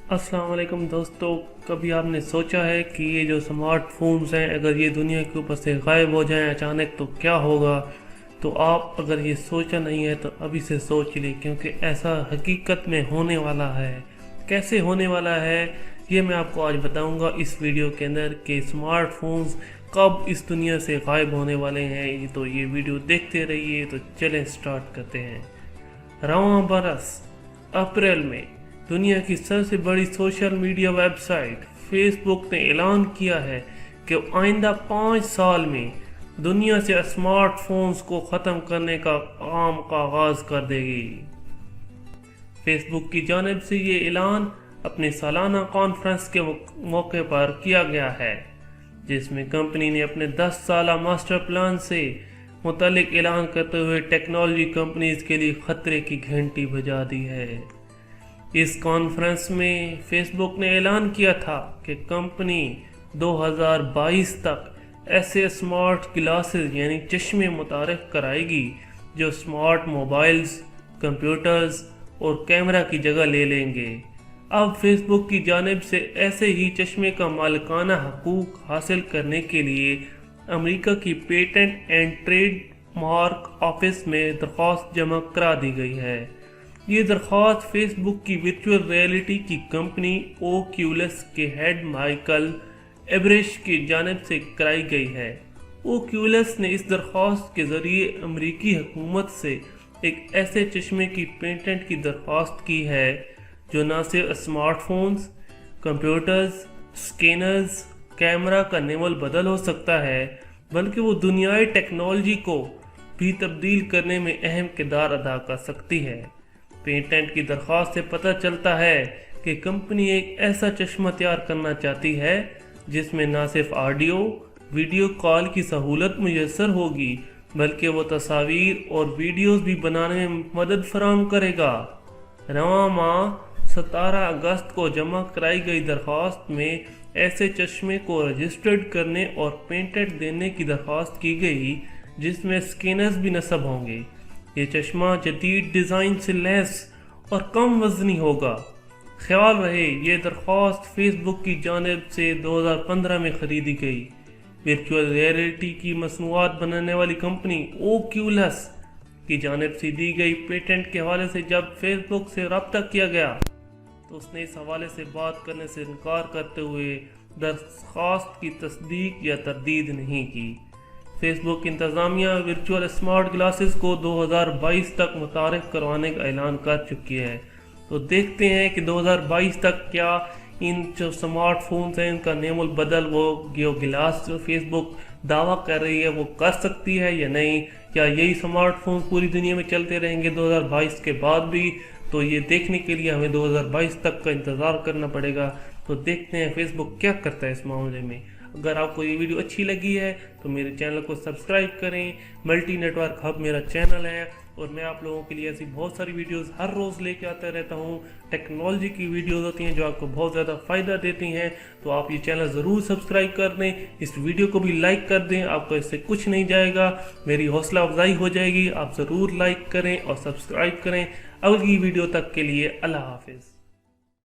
अस्सलाम वालेकुम दोस्तों। कभी आपने सोचा है कि ये जो स्मार्टफोन्स हैं अगर ये दुनिया के ऊपर से गायब हो जाएं अचानक तो क्या होगा? तो आप अगर ये सोचा नहीं है तो अभी से सोच लें, क्योंकि ऐसा हकीकत में होने वाला है। कैसे होने वाला है ये मैं आपको आज बताऊंगा इस वीडियो के अंदर कि स्मार्टफोन्स कब इस दुनिया से गायब होने वाले हैं। तो ये वीडियो देखते रहिए। तो चलें स्टार्ट करते हैं। रवां बरस अप्रैल में दुनिया की सबसे बड़ी सोशल मीडिया वेबसाइट फेसबुक ने ऐलान किया है कि आइंदा 5 साल में दुनिया से स्मार्टफोन्स को ख़त्म करने का काम का आगाज़ कर देगी। फेसबुक की जानिब से ये ऐलान अपने सालाना कॉन्फ्रेंस के मौके पर किया गया है, जिसमें कंपनी ने अपने 10 साला मास्टर प्लान से मुतालिक ऐलान करते हुए टेक्नोलॉजी कंपनीज के लिए खतरे की घंटी बजा दी है। इस कॉन्फ्रेंस में फेसबुक ने ऐलान किया था कि कंपनी 2022 तक ऐसे स्मार्ट ग्लासेस यानी चश्मे मुतारिफ कराएगी जो स्मार्ट मोबाइल्स, कंप्यूटर्स और कैमरा की जगह ले लेंगे। अब फेसबुक की जानिब से ऐसे ही चश्मे का मालिकाना हकूक हासिल करने के लिए अमेरिका की patent and trade mark office में दरख्वास्त जमा करा दी गई है। ये दरख्वास्त फेसबुक की वर्चुअल रियलिटी की कंपनी ओक्यूलस के हेड माइकल एब्रिश की जानिब से कराई गई है। ओक्यूलस ने इस दरख्वास्त के ज़रिए अमेरिकी हुकूमत से एक ऐसे चश्मे की पेटेंट की दरख्वास्त की है जो न सिर्फ स्मार्टफोन्स, कंप्यूटर्स, स्कैनर्स, कैमरा का नेवल बदल हो सकता है, बल्कि वो दुनियाई टेक्नोलॉजी को भी तब्दील करने में अहम किरदार अदा कर सकती है। पेटेंट की दरख्वास्त से पता चलता है कि कंपनी एक ऐसा चश्मा तैयार करना चाहती है जिसमें न सिर्फ ऑडियो वीडियो कॉल की सहूलत मुयस्सर होगी, बल्कि वो तस्वीर और वीडियोस भी बनाने में मदद फराहम करेगा। रवां माह 17 अगस्त को जमा कराई गई दरख्वास्त में ऐसे चश्मे को रजिस्टर्ड करने और पेटेंट देने की दरख्वास्त की गई, जिसमें स्कैनर्स भी नस्ब होंगे। ये चश्मा जदीद डिज़ाइन से लैस और कम वजनी होगा। ख्याल रहे ये दरख्वास्त फेसबुक की जानिब से 2015 में ख़रीदी गई। वर्चुअल रियलिटी की मसनूआत बनाने वाली कंपनी ओक्यूलस की जानिब से दी गई पेटेंट के हवाले से जब फेसबुक से रब्ता किया गया तो उसने इस हवाले से बात करने से इनकार करते हुए दरख्वास्त की तस्दीक या तरदीद नहीं की। फेसबुक इंतज़ामिया वर्चुअल स्मार्ट ग्लासेस को 2022 तक मुतारिफ करवाने का ऐलान कर चुकी है। तो देखते हैं कि 2022 तक क्या इन जो स्मार्टफोन्स हैं इनका नेमुल बदल वो जो गिलास जो फेसबुक दावा कर रही है वो कर सकती है या नहीं, या यही स्मार्टफोन पूरी दुनिया में चलते रहेंगे 2022 के बाद भी। तो ये देखने के लिए हमें 2022 तक का इंतज़ार करना पड़ेगा। तो देखते हैं फेसबुक क्या करता है इस मामले में। अगर आपको ये वीडियो अच्छी लगी है तो मेरे चैनल को सब्सक्राइब करें। मल्टी नेटवर्क हब मेरा चैनल है और मैं आप लोगों के लिए ऐसी बहुत सारी वीडियोस हर रोज़ लेके आता रहता हूँ। टेक्नोलॉजी की वीडियोस होती हैं जो आपको बहुत ज़्यादा फ़ायदा देती हैं। तो आप ये चैनल ज़रूर सब्सक्राइब कर दें, इस वीडियो को भी लाइक कर दें। आपको इससे कुछ नहीं जाएगा, मेरी हौसला अफजाई हो जाएगी। आप ज़रूर लाइक करें और सब्सक्राइब करें। अगली वीडियो तक के लिए अल्लाह हाफिज़।